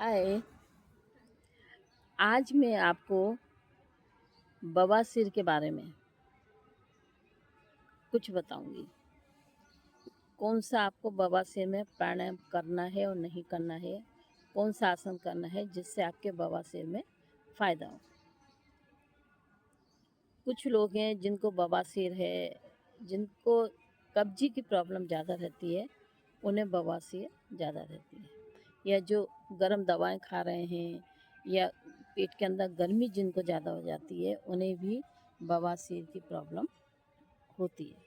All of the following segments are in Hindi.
हाय। आज मैं आपको बवासीर के बारे में कुछ बताऊंगी। कौन सा आपको बवासीर में प्राणायाम करना है और नहीं करना है, कौन सा आसन करना है जिससे आपके बवासीर में फ़ायदा हो। कुछ लोग हैं जिनको बवासीर है, जिनको कब्जी की प्रॉब्लम ज़्यादा रहती है, उन्हें बवासीर ज़्यादा रहती है। या जो गर्म दवाएं खा रहे हैं या पेट के अंदर गर्मी जिनको ज़्यादा हो जाती है, उन्हें भी बवासीर की प्रॉब्लम होती है।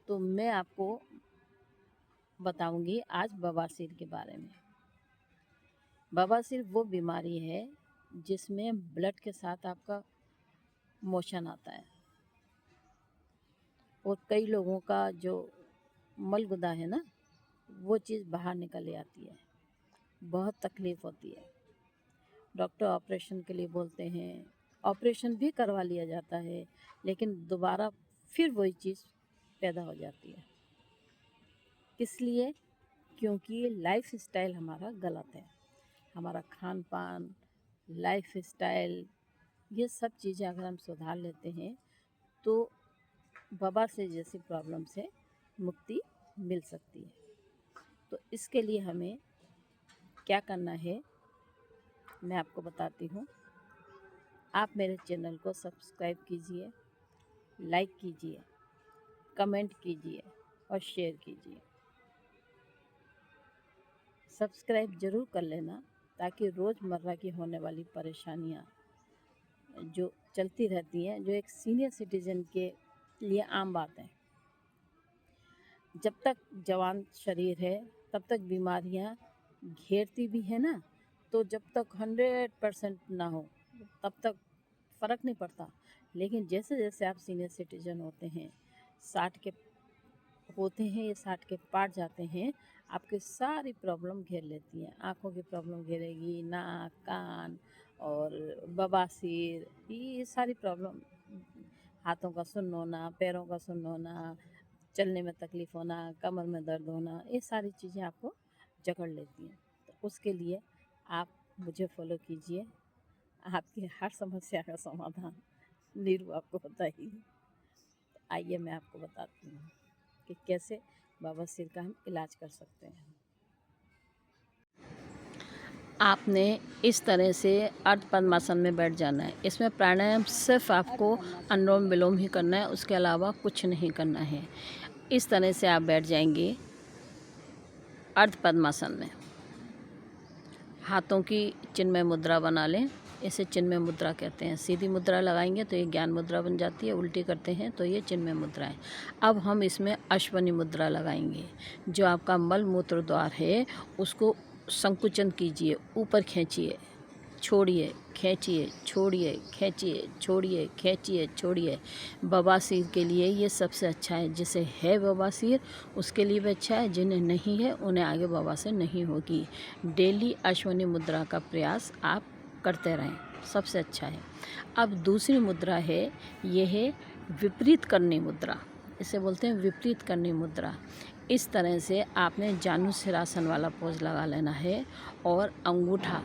तो मैं आपको बताऊंगी आज बवासीर के बारे में। बवासीर वो बीमारी है जिसमें ब्लड के साथ आपका मोशन आता है और कई लोगों का जो मलगुदा है ना, वो चीज़ बाहर निकल आती है। बहुत तकलीफ़ होती है। डॉक्टर ऑपरेशन के लिए बोलते हैं, ऑपरेशन भी करवा लिया जाता है, लेकिन दोबारा फिर वही चीज़ पैदा हो जाती है। किस लिए? क्योंकि लाइफ स्टाइल हमारा गलत है। हमारा खान पान, लाइफ स्टाइल, ये सब चीज़ें अगर हम सुधार लेते हैं तो बवासीर जैसी प्रॉब्लम से मुक्ति मिल सकती है। तो इसके लिए हमें क्या करना है मैं आपको बताती हूँ। आप मेरे चैनल को सब्सक्राइब कीजिए, लाइक कीजिए, कमेंट कीजिए और शेयर कीजिए। सब्सक्राइब ज़रूर कर लेना ताकि रोज़मर्रा की होने वाली परेशानियाँ जो चलती रहती हैं, जो एक सीनियर सिटीज़न के लिए आम बात है। जब तक जवान शरीर है तब तक बीमारियां घेरती भी है ना, तो जब तक 100% ना हो तब तक फ़र्क नहीं पड़ता। लेकिन जैसे जैसे आप सीनियर सिटीजन होते हैं, 60 के होते हैं या 60 के पार जाते हैं, आपकी सारी प्रॉब्लम घेर लेती हैं। आँखों की प्रॉब्लम घेरेगी, नाक, कान और बवासीर, ये सारी प्रॉब्लम, हाथों का सुन्न होना, पैरों का सुन्न होना, चलने में तकलीफ़ होना, कमर में दर्द होना, ये सारी चीज़ें आपको जकड़ लेती हैं। तो उसके लिए आप मुझे फॉलो कीजिए। आपकी हर समस्या का समाधान नीरू आपको बताएगी। आइए मैं आपको बताती हूँ कि कैसे बवासीर का हम इलाज कर सकते हैं। आपने इस तरह से अर्ध पद्मासन में बैठ जाना है। इसमें प्राणायाम सिर्फ आपको अनुलोम विलोम ही करना है, उसके अलावा कुछ नहीं करना है। इस तरह से आप बैठ जाएंगे अर्ध पद्मासन में। हाथों की चिन्मय मुद्रा बना लें, इसे चिन्मय मुद्रा कहते हैं। सीधी मुद्रा लगाएंगे तो ये ज्ञान मुद्रा बन जाती है, उल्टी करते हैं तो ये चिन्मय मुद्रा है। अब हम इसमें अश्वनी मुद्रा लगाएंगे। जो आपका मल मूत्र द्वार है उसको संकुचन कीजिए, ऊपर खींचिए, छोड़िए, खींचिए, छोड़िए, खींचिए, छोड़िए, खींचिए, छोड़िए। बवासीर के लिए ये सबसे अच्छा है। जिसे है बवासीर उसके लिए भी अच्छा है, जिन्हें नहीं है उन्हें आगे बवासीर नहीं होगी। डेली अश्वनी मुद्रा का प्रयास आप करते रहें, सबसे अच्छा है। अब दूसरी मुद्रा है, ये है विपरीत करनी मुद्रा। इसे बोलते हैं विपरीत करनी मुद्रा। इस तरह से आपने जानुशिरासन वाला पोज लगा लेना है और अंगूठा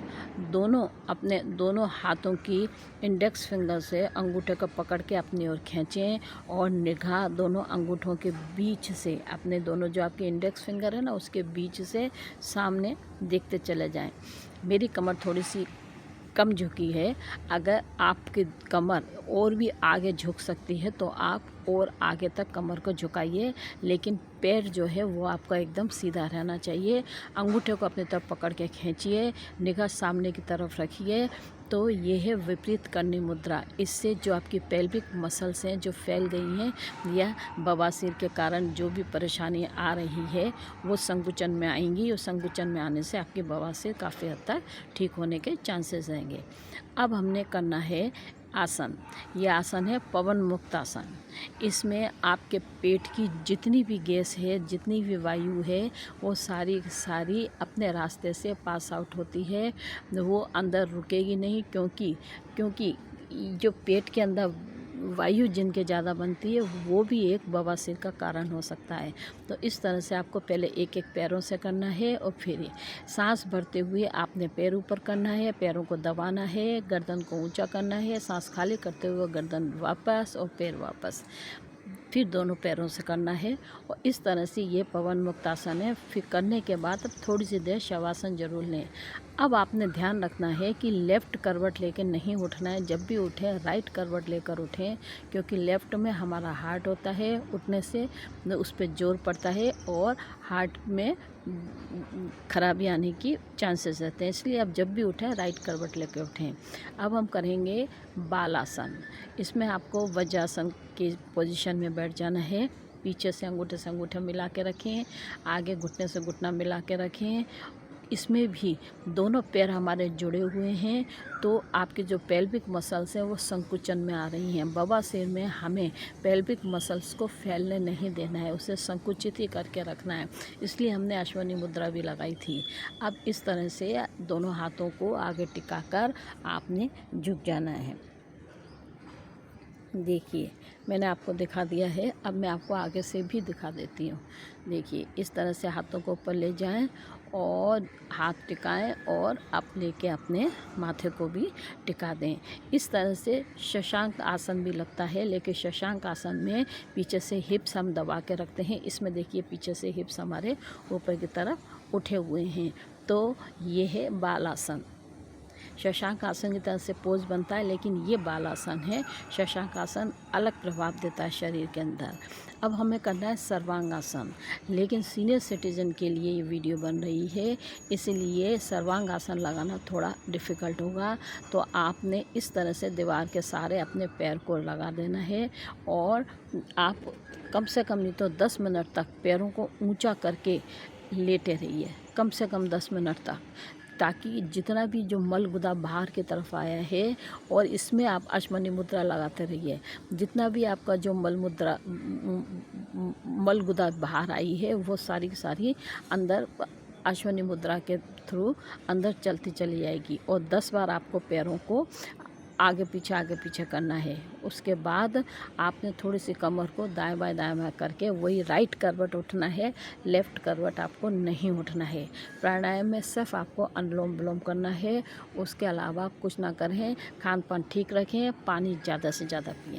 अपने दोनों हाथों की इंडेक्स फिंगर से अंगूठे को पकड़ के अपनी ओर खींचें और निगाह दोनों अंगूठों के बीच से, अपने दोनों जो आपके इंडेक्स फिंगर है ना उसके बीच से सामने देखते चले जाएं। मेरी कमर थोड़ी सी कम झुकी है, अगर आपकी कमर और भी आगे झुक सकती है तो आप और आगे तक कमर को झुकाइए, लेकिन पैर जो है वो आपका एकदम सीधा रहना चाहिए। अंगूठे को अपनी तरफ पकड़ के खींचिए, निगाह सामने की तरफ रखिए। तो ये है विपरीत करनी मुद्रा। इससे जो आपकी पेल्विक मसल्स हैं जो फैल गई हैं या बवासीर के कारण जो भी परेशानी आ रही है वो संकुचन में आएंगी, और संकुचन में आने से आपकी बवासीर काफ़ी हद तक ठीक होने के चांसेस रहेंगे। अब हमने करना है आसन। ये आसन है पवन मुक्त आसन। इसमें आपके पेट की जितनी भी गैस है, जितनी भी वायु है, वो सारी सारी अपने रास्ते से पास आउट होती है, वो अंदर रुकेगी नहीं। क्योंकि जो पेट के अंदर वायु जिनके ज़्यादा बनती है वो भी एक बवासीर का कारण हो सकता है। तो इस तरह से आपको पहले एक एक पैरों से करना है और फिर सांस भरते हुए आपने पैर ऊपर करना है, पैरों को दबाना है, गर्दन को ऊंचा करना है, सांस खाली करते हुए गर्दन वापस और पैर वापस, फिर दोनों पैरों से करना है। और इस तरह से ये पवन मुक्तासन है। फिर करने के बाद अब थोड़ी सी देर शवासन जरूर लें। अब आपने ध्यान रखना है कि लेफ़्ट करवट लेकर नहीं उठना है, जब भी उठें राइट करवट लेकर उठें, क्योंकि लेफ़्ट में हमारा हार्ट होता है, उठने से उस पर जोर पड़ता है और हार्ट में खराबी आने की चांसेस रहते हैं। इसलिए आप जब भी उठें राइट करवट लेकर उठें। अब हम करेंगे बालासन। इसमें आपको वज्रासन की पोजीशन में बैठ जाना है। पीछे से अंगूठे मिला के रखें, आगे घुटने से घुटना मिला के रखें। इसमें भी दोनों पैर हमारे जुड़े हुए हैं, तो आपके जो पेल्विक मसल्स हैं वो संकुचन में आ रही हैं। बवासीर में हमें पेल्विक मसल्स को फैलने नहीं देना है, उसे संकुचित ही करके रखना है। इसलिए हमने अश्वनी मुद्रा भी लगाई थी। अब इस तरह से दोनों हाथों को आगे टिकाकर आपने झुक जाना है। देखिए मैंने आपको दिखा दिया है, अब मैं आपको आगे से भी दिखा देती हूँ। देखिए इस तरह से हाथों को ऊपर ले जाएं और हाथ टिकाएं और आप लेके अपने माथे को भी टिका दें। इस तरह से शशांक आसन भी लगता है, लेकिन शशांक आसन में पीछे से हिप्स हम दबा के रखते हैं। इसमें देखिए पीछे से हिप्स हमारे ऊपर की तरफ उठे हुए हैं। तो ये है बालासन। शशांक आसन की तरह से पोज बनता है, लेकिन ये बालासन है। शशांक आसन अलग प्रभाव देता है शरीर के अंदर। अब हमें करना है सर्वांगासन, लेकिन सीनियर सिटीजन के लिए ये वीडियो बन रही है, इसलिए सर्वांगासन लगाना थोड़ा डिफ़िकल्ट होगा। तो आपने इस तरह से दीवार के सहारे अपने पैर को लगा देना है और आप कम से कम नहीं तो 10 मिनट तक पैरों को ऊंचा करके लेटे रहिए, कम से कम 10 मिनट तक, ताकि जितना भी जो मलगुदा बाहर की तरफ आया है, और इसमें आप अश्वनी मुद्रा लगाते रहिए। जितना भी आपका जो मलगुदा बाहर आई है वो सारी की सारी अंदर अश्वनी मुद्रा के थ्रू अंदर चलती चली जाएगी। और 10 बार आपको पैरों को आगे पीछे करना है। उसके बाद आपने थोड़ी सी कमर को दाएं बाएं करके वही राइट करवट उठना है, लेफ़्ट करवट आपको नहीं उठना है। प्राणायाम में सिर्फ आपको अनुलोम विलोम करना है, उसके अलावा कुछ ना करें। खान पान ठीक रखें, पानी ज़्यादा से ज़्यादा पिएं।